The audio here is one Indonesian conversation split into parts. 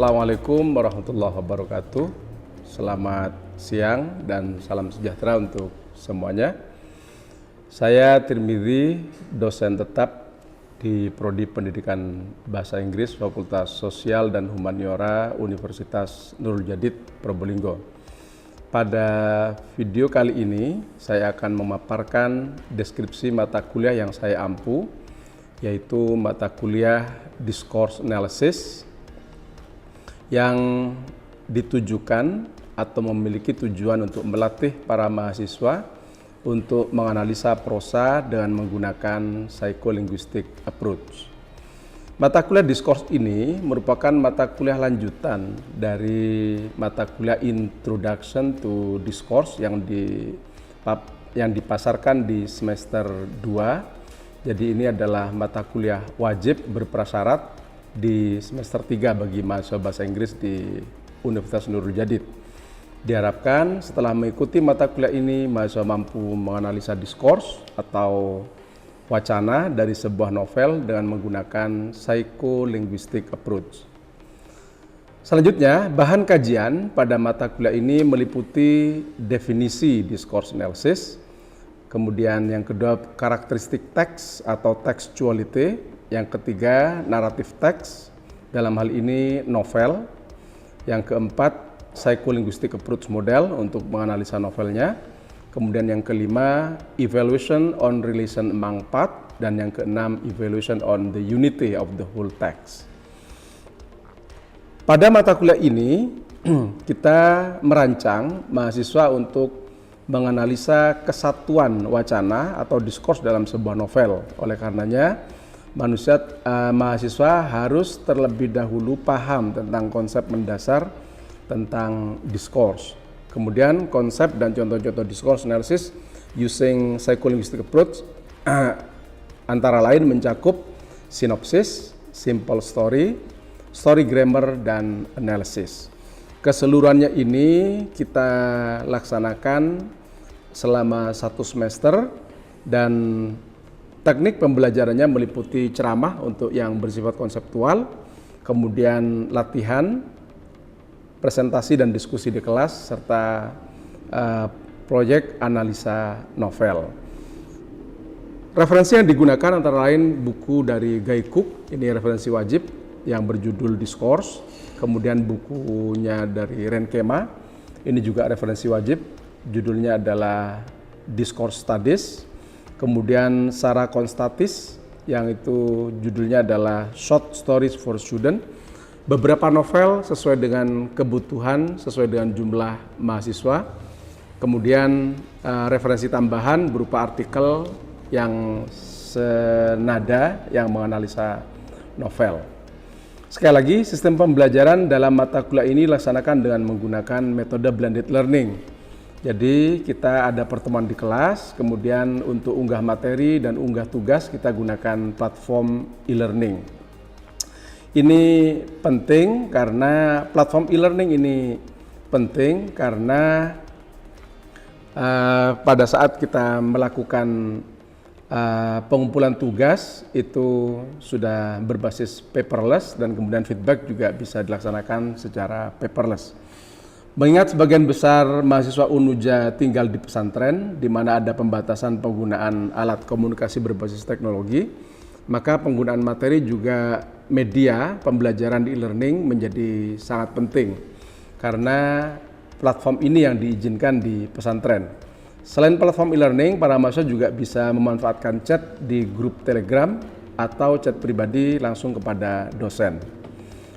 Assalamualaikum warahmatullahi wabarakatuh. Selamat siang dan salam sejahtera untuk semuanya. Saya Tirmidzi, dosen tetap di Prodi Pendidikan Bahasa Inggris Fakultas Sosial dan Humaniora Universitas Nurul Jadid Probolinggo. Pada video kali ini saya akan memaparkan deskripsi mata kuliah yang saya ampu, yaitu mata kuliah Discourse Analysis yang ditujukan atau memiliki tujuan untuk melatih para mahasiswa untuk menganalisa prosa dengan menggunakan psycholinguistic approach. Mata kuliah Discourse ini merupakan mata kuliah lanjutan dari mata kuliah Introduction to Discourse yang dipasarkan di semester 2. Jadi ini adalah mata kuliah wajib berprasyarat di semester 3 bagi mahasiswa bahasa Inggris di Universitas Nurul Jadid. Diharapkan setelah mengikuti mata kuliah ini, mahasiswa mampu menganalisa discourse atau wacana dari sebuah novel dengan menggunakan psycholinguistic approach. Selanjutnya, bahan kajian pada mata kuliah ini meliputi definisi discourse analysis, kemudian yang kedua karakteristik teks atau textuality, yang ketiga naratif teks, dalam hal ini novel, yang keempat psycholinguistic approach model untuk menganalisa novelnya, kemudian yang kelima evaluation on relation among part, dan yang keenam evaluation on the unity of the whole text. Pada mata kuliah ini kita merancang mahasiswa untuk menganalisa kesatuan wacana atau diskurs dalam sebuah novel. Oleh karenanya mahasiswa harus terlebih dahulu paham tentang konsep mendasar tentang diskurs. Kemudian konsep dan contoh-contoh discourse analysis using psycholinguistic approach antara lain mencakup sinopsis, simple story, story grammar, dan analysis. Keseluruhannya ini kita laksanakan selama 1 semester dan teknik pembelajarannya meliputi ceramah untuk yang bersifat konseptual, kemudian latihan, presentasi dan diskusi di kelas, serta proyek analisa novel. Referensi yang digunakan antara lain buku dari Guy Cook, ini referensi wajib yang berjudul Discourse, kemudian bukunya dari Ren Kema, ini juga referensi wajib, judulnya adalah Discourse Studies, kemudian Sarah Constatis yang itu judulnya adalah Short Stories for Students, beberapa novel sesuai dengan kebutuhan, sesuai dengan jumlah mahasiswa. Kemudian referensi tambahan berupa artikel yang senada yang menganalisa novel. Sekali lagi, sistem pembelajaran dalam mata kuliah ini dilaksanakan dengan menggunakan metode blended learning. Jadi kita ada pertemuan di kelas, kemudian untuk unggah materi dan unggah tugas kita gunakan platform e-learning. Ini penting karena platform e-learning ini penting karena pada saat kita melakukan pengumpulan tugas itu sudah berbasis paperless dan kemudian feedback juga bisa dilaksanakan secara paperless. Mengingat sebagian besar mahasiswa UNUJA tinggal di pesantren di mana ada pembatasan penggunaan alat komunikasi berbasis teknologi, maka penggunaan materi juga media pembelajaran di e-learning menjadi sangat penting karena platform ini yang diizinkan di pesantren. Selain platform e-learning, para mahasiswa juga bisa memanfaatkan chat di grup Telegram atau chat pribadi langsung kepada dosen.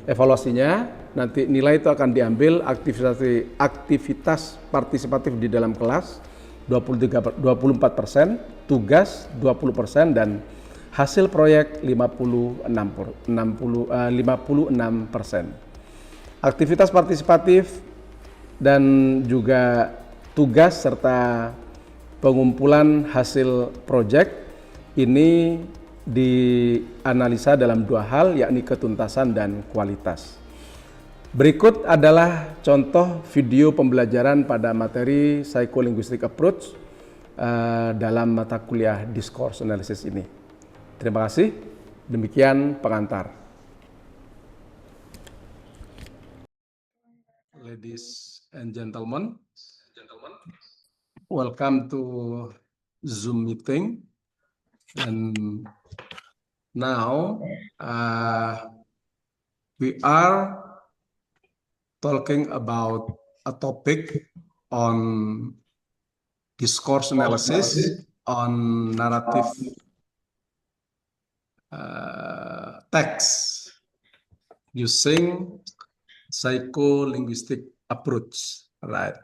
Evaluasinya, nanti nilai itu akan diambil aktivitas partisipatif di dalam kelas 24%, tugas 20%, dan hasil proyek 56%. Aktivitas partisipatif dan juga tugas serta pengumpulan hasil proyek ini dianalisa dalam 2 hal, yakni ketuntasan dan kualitas. Berikut adalah contoh video pembelajaran pada materi psycholinguistic approach dalam mata kuliah discourse analysis ini. Terima kasih. Demikian pengantar. ladies and gentlemen. Welcome to Zoom meeting. And now we are talking about a topic on discourse analysis on narrative text using psycholinguistic approach, right?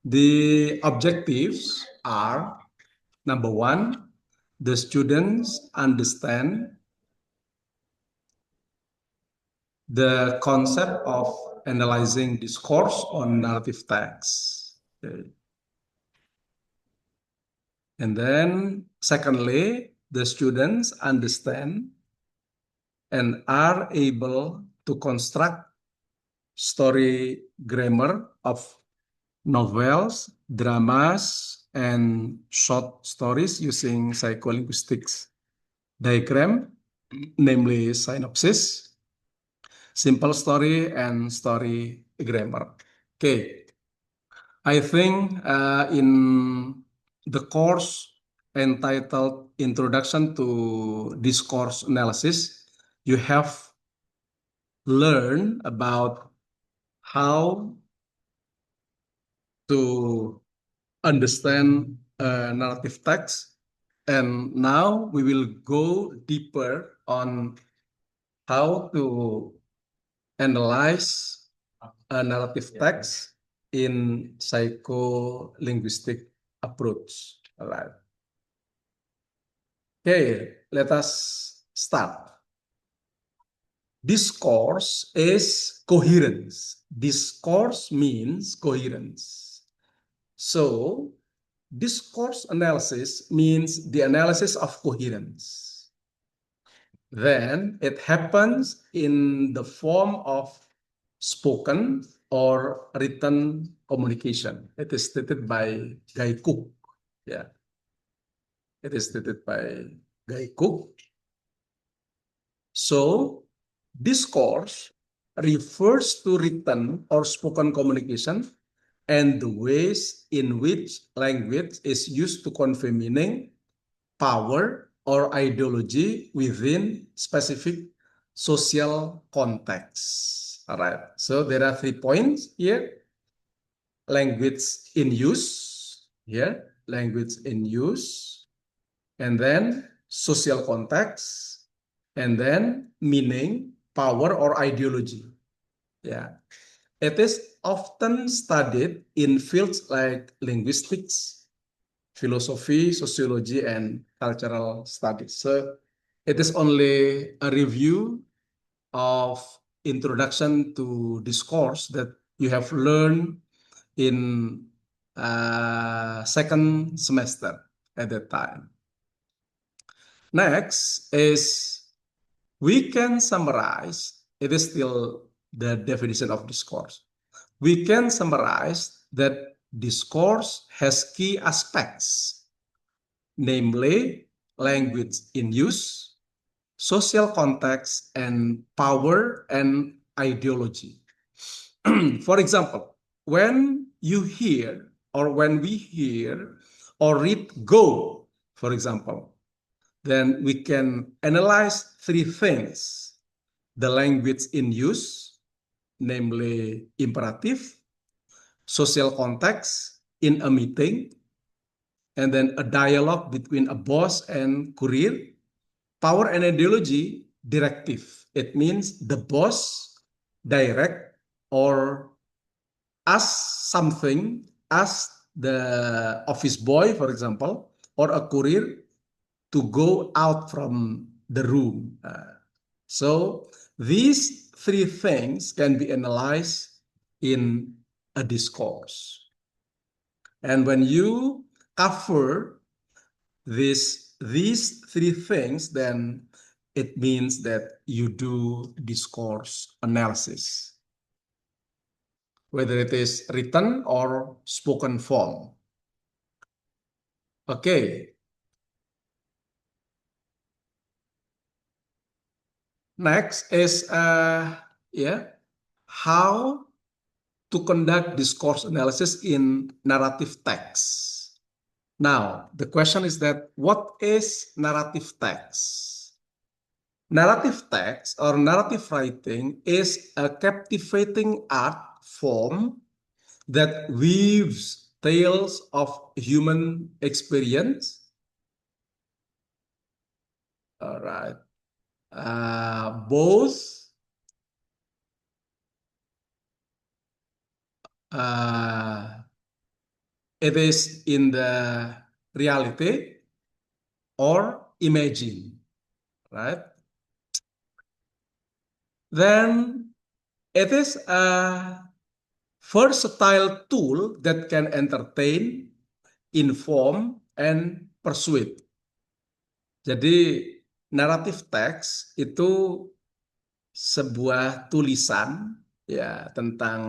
The objectives are, number one, the students understand the concept of analyzing discourse on narrative text. Okay. And then secondly, the students understand and are able to construct story grammar of novels, dramas, and short stories using psycholinguistics diagram, namely synopsis, simple story, and story grammar. Okay, I think in the course entitled Introduction to Discourse Analysis, you have learned about how to understand narrative text. And now we will go deeper on how to analyze a narrative text in psycholinguistic approach. All right. Okay, let us start. Discourse is coherence. Discourse means coherence. So, discourse analysis means the analysis of coherence. Then it happens in the form of spoken or written communication. It is stated by Guy Cook. Yeah, it is stated by Guy Cook. So, discourse refers to written or spoken communication and the ways in which language is used to convey meaning, power, or ideology within specific social context. All right. So there are 3 points here. Language in use, here, language in use, and then social context, and then meaning, power, or ideology. Yeah. It is often studied in fields like linguistics, philosophy, sociology, and cultural studies. So it is only a review of introduction to discourse that you have learned in second semester at that time. Next is we can summarize, it is still the definition of discourse. We can summarize that discourse has key aspects, namely language in use, social context, and power and ideology. For example, when you hear or when we hear or read go, for example, then we can analyze 3 things: the language in use, namely imperative, social context in a meeting, and then a dialogue between a boss and courier, power and ideology, directive. It means the boss direct or ask something, ask the office boy, for example, or a courier to go out from the room. So these 3 things can be analyzed in a discourse. And when you cover these 3 things, then it means that you do discourse analysis, whether it is written or spoken form. Okay. Next is how to conduct discourse analysis in narrative text. Now, the question is that what is narrative text? Narrative text or narrative writing is a captivating art form that weaves tales of human experience. All right. Both it is in the reality or imagine, right? Then it is a versatile tool that can entertain, inform, and persuade. Jadi naratif teks itu sebuah tulisan ya tentang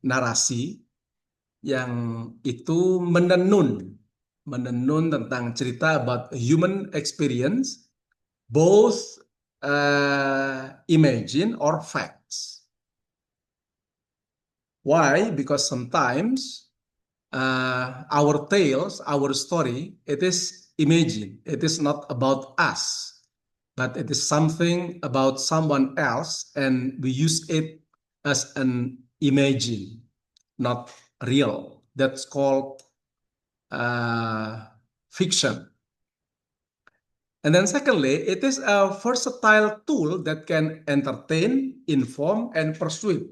narasi yang itu menenun tentang cerita about human experience, both imagine or facts. Why? Because sometimes our tales, our story, it is imagine. It is not about us, but it is something about someone else, and we use it as an imagine, not real. That's called fiction. And then secondly, it is a versatile tool that can entertain, inform, and persuade.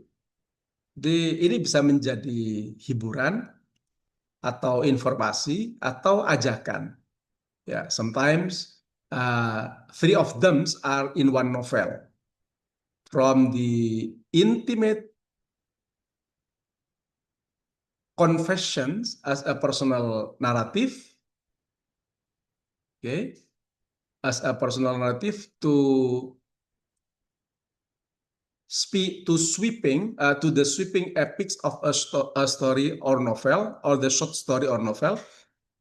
Ini bisa menjadi hiburan atau informasi atau ajakan. Ya, sometimes three of them are in one novel. From the intimate confessions as a personal narrative, okay, as a personal narrative to the sweeping epics of a story or novel, or the short story or novel.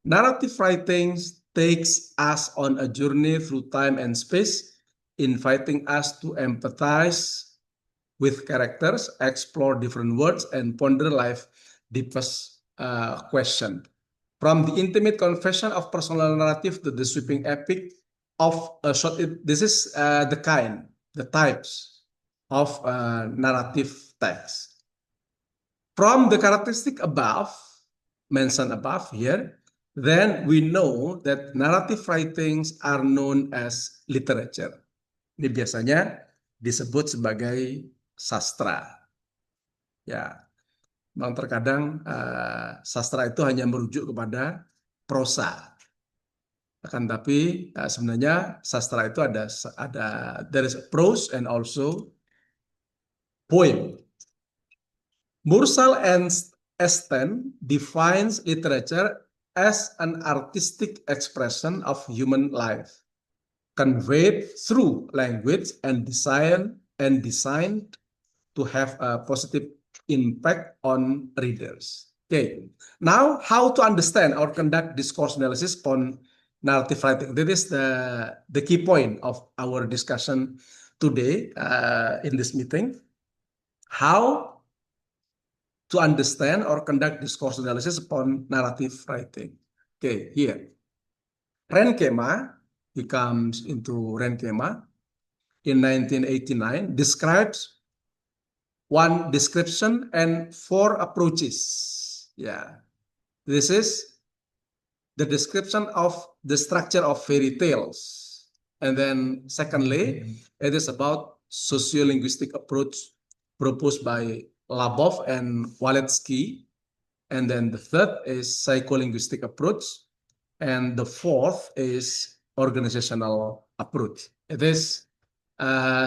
Narrative writing takes us on a journey through time and space, inviting us to empathize with characters, explore different worlds, and ponder life's deepest question. From the intimate confession of personal narrative to the sweeping epic of a short, this is the types of narrative text. From the characteristic mentioned above here, then we know that narrative writings are known as literature. Ini biasanya disebut sebagai sastra. Ya, memang terkadang sastra itu hanya merujuk kepada prosa. Akan tapi sebenarnya sastra itu ada there is prose and also poem. Mursal and Esten defines literature as an artistic expression of human life, conveyed through language and designed to have a positive impact on readers. Okay, now how to understand or conduct discourse analysis on narrative writing. That is the key point of our discussion today in this meeting. How to understand or conduct discourse analysis upon narrative writing. Okay, here. Renkema, he comes into Renkema in 1989, describes one description and four approaches. Yeah, this is the description of the structure of fairy tales. And then secondly, it is about sociolinguistic approach proposed by Labov and Walensky. And then the third is psycholinguistic approach. And the fourth is organizational approach. It is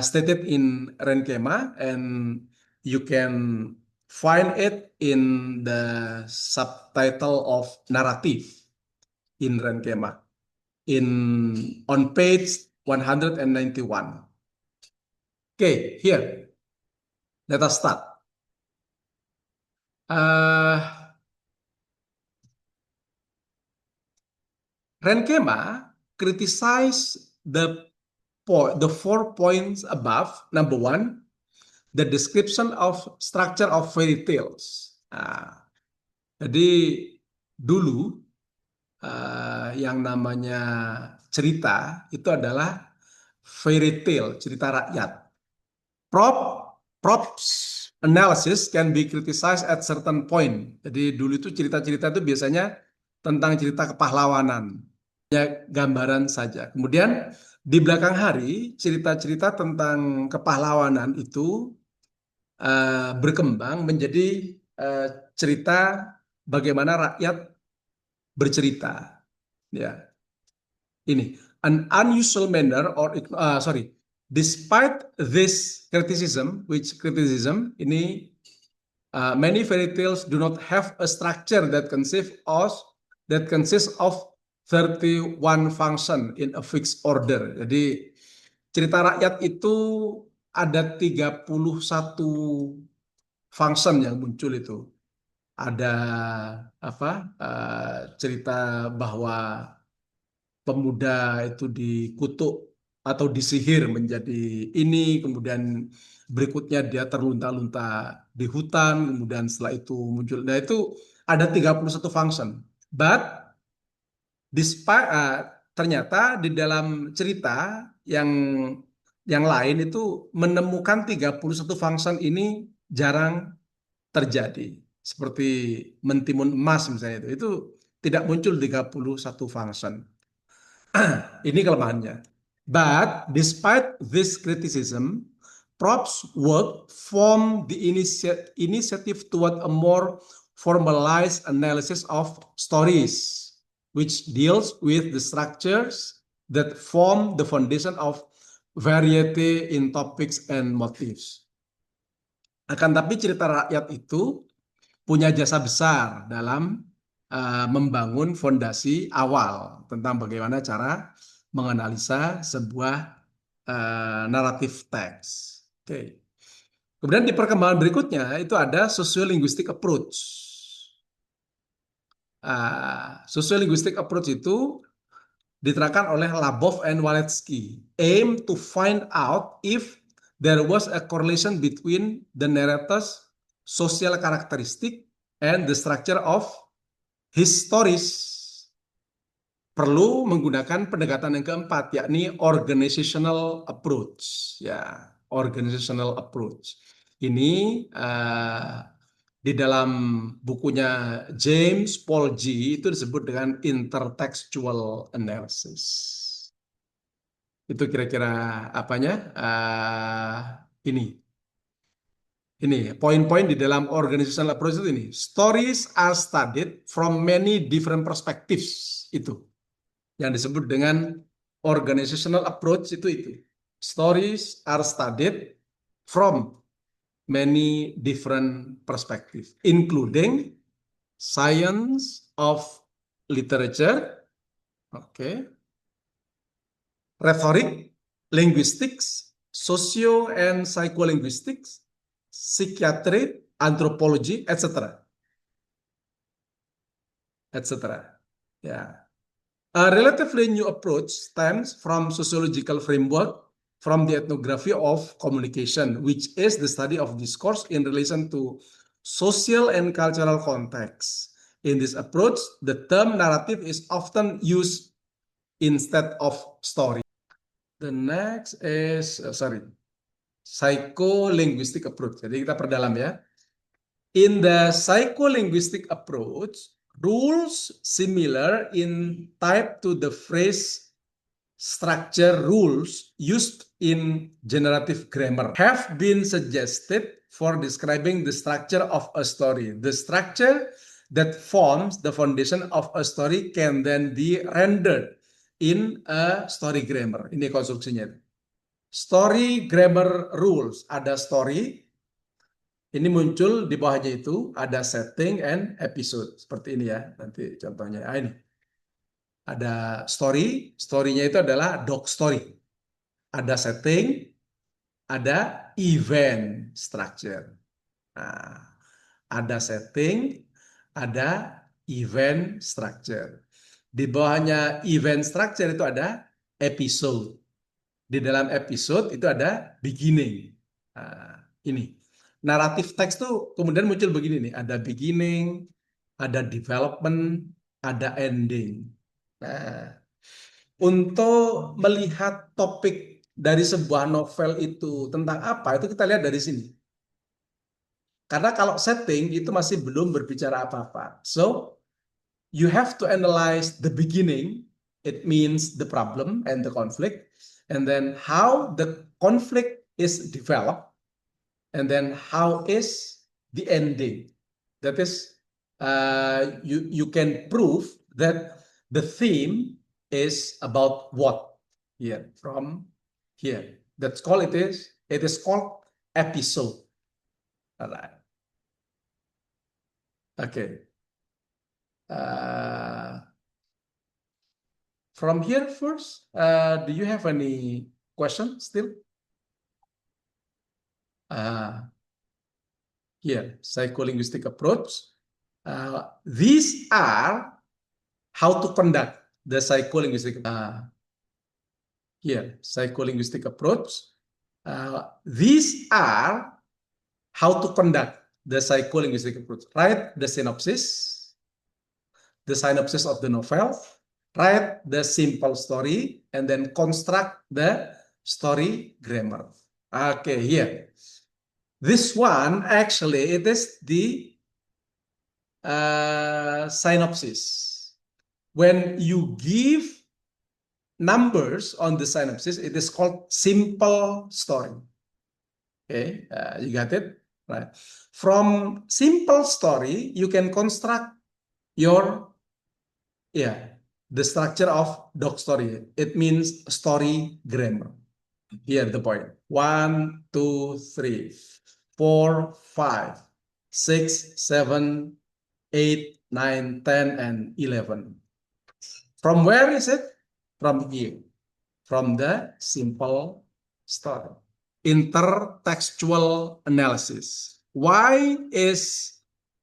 stated in Renkema, and you can find it in the subtitle of narrative in Renkema on page 191. Okay, here, let us start. Renkema criticized the 4 points above. Number one, the description of structure of fairy tales. Nah, jadi dulu yang namanya cerita itu adalah fairy tale, cerita rakyat. Props analysis can be criticized at certain point. Jadi dulu itu cerita-cerita itu biasanya tentang cerita kepahlawanan, hanya gambaran saja. Kemudian di belakang hari cerita-cerita tentang kepahlawanan itu berkembang menjadi cerita bagaimana rakyat bercerita. Ya, ini an unusual manner or sorry. Despite this criticism, ini many fairy tales do not have a structure that consists of 31 function in a fixed order. Jadi cerita rakyat itu ada 31 function yang muncul itu. Ada cerita bahwa pemuda itu dikutuk atau disihir menjadi ini, kemudian berikutnya dia terlunta-lunta di hutan, kemudian setelah itu muncul. Nah, itu ada 31 function. But despite ternyata di dalam cerita yang lain itu menemukan 31 function ini jarang terjadi. Seperti mentimun emas misalnya itu tidak muncul 31 function. Ini kelemahannya. But despite this criticism, Probst's work formed the initiative toward a more formalized analysis of stories, which deals with the structures that form the foundation of variety in topics and motifs. Akan tapi cerita rakyat itu punya jasa besar dalam membangun fondasi awal tentang bagaimana cara menganalisa sebuah naratif teks. Oke. Kemudian di perkembangan berikutnya itu ada sociolinguistic approach. Sociolinguistic approach itu diterangkan oleh Labov and Walensky, aim to find out if there was a correlation between the narrator's social characteristic and the structure of his stories. Perlu menggunakan pendekatan yang keempat, yakni organizational approach. Ya, organizational approach. Ini di dalam bukunya James Paul G itu disebut dengan intertextual analysis. Itu kira-kira apanya? Ini poin-poin di dalam organizational approach itu ini. Stories are studied from many different perspectives. Itu yang disebut dengan organizational approach itu. Stories are studied from many different perspectives, including science of literature, rhetoric, linguistics, socio and psycholinguistics, psychiatry, anthropology, etc. Ya. A relatively new approach stems from sociological framework from the ethnography of communication, which is the study of discourse in relation to social and cultural context. In this approach, the term narrative is often used instead of story. The next is, psycholinguistic approach. Jadi kita perdalam ya. In the psycholinguistic approach, rules similar in type to the phrase structure rules used in generative grammar have been suggested for describing the structure of a story. The structure that forms the foundation of a story can then be rendered in a story grammar. Ini konstruksinya. Story grammar rules. Ada story. Ini muncul di bawahnya itu ada setting and episode. Seperti ini ya. Nanti contohnya. Ini. Ada story. Story-nya itu adalah dog story. Ada setting. Ada event structure. Nah, ada setting. Ada event structure. Di bawahnya event structure itu ada episode. Di dalam episode itu ada beginning. Nah, Ini. Naratif teks tuh kemudian muncul begini nih, ada beginning, ada development, ada ending. Nah, untuk melihat topik dari sebuah novel itu tentang apa, itu kita lihat dari sini. Karena kalau setting itu masih belum berbicara apa-apa. So, you have to analyze the beginning. It means the problem and the conflict. And then how the conflict is developed. And then how is the ending? That is, you can prove that the theme is about what here from here. That's called it is called episode. All right. Okay. From here first, do you have any question still? Here, psycholinguistic approach. These are how to conduct the psycholinguistic. Here, psycholinguistic approach. These are how to conduct the psycholinguistic approach. Write the synopsis of the novel, write the simple story, and then construct the story grammar. Okay, here. This one, actually, it is the synopsis. When you give numbers on the synopsis, it is called simple story. Okay, you got it? Right. From simple story, you can construct your, the structure of dog story. It means story grammar. Here the point. 1, 2, 3, 4, 5, 6, 7, 8, 9, 10, and 11. From where is it? From here. From the simple story. Intertextual analysis. Why is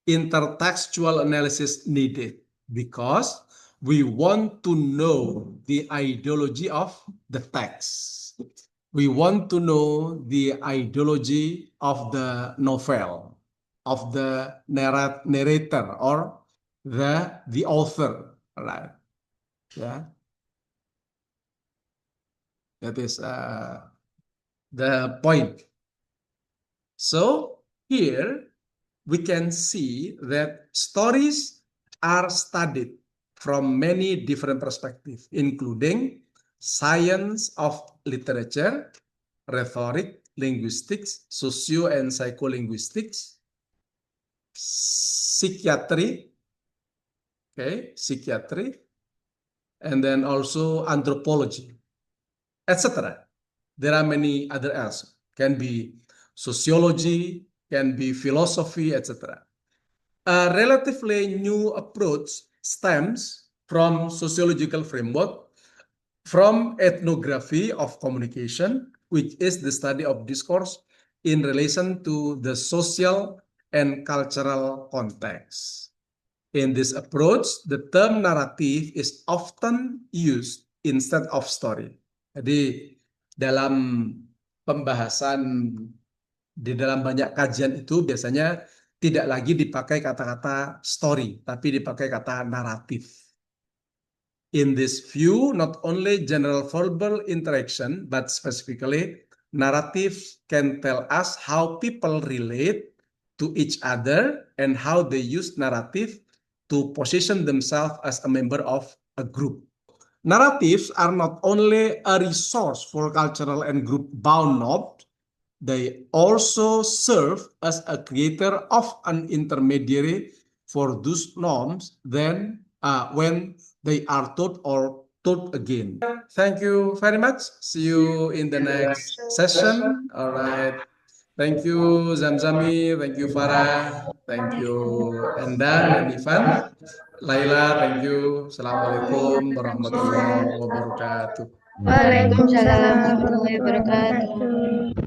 intertextual analysis needed? Because we want to know the ideology of the text. We want to know the ideology of the novel, of the narrator or the author, right? Yeah, that is the point. So here we can see that stories are studied from many different perspectives, including science of literature, rhetoric, linguistics, socio and psycholinguistics, psychiatry, and then also anthropology, etc. There are many other else. Can be sociology, can be philosophy, etc. A relatively new approach stems from sociological framework, from ethnography of communication, which is the study of discourse in relation to the social and cultural context. In this approach, the term narrative is often used instead of story. Jadi dalam pembahasan di dalam banyak kajian itu biasanya tidak lagi dipakai kata-kata story, tapi dipakai kata naratif. In this view, not only general verbal interaction, but specifically narrative can tell us how people relate to each other and how they use narrative to position themselves as a member of a group. Narratives are not only a resource for cultural and group bound knowledge, they also serve as a creator of an intermediary for those norms then when they are taught or taught again. Thank you very much. See you in the next session. All right. Thank you, Zamzami. Thank you, Farah. Thank you, Endan and Ivan. Laila, thank you. Assalamualaikum warahmatullahi wabarakatuh. Waalaikumsalam warahmatullahi wabarakatuh.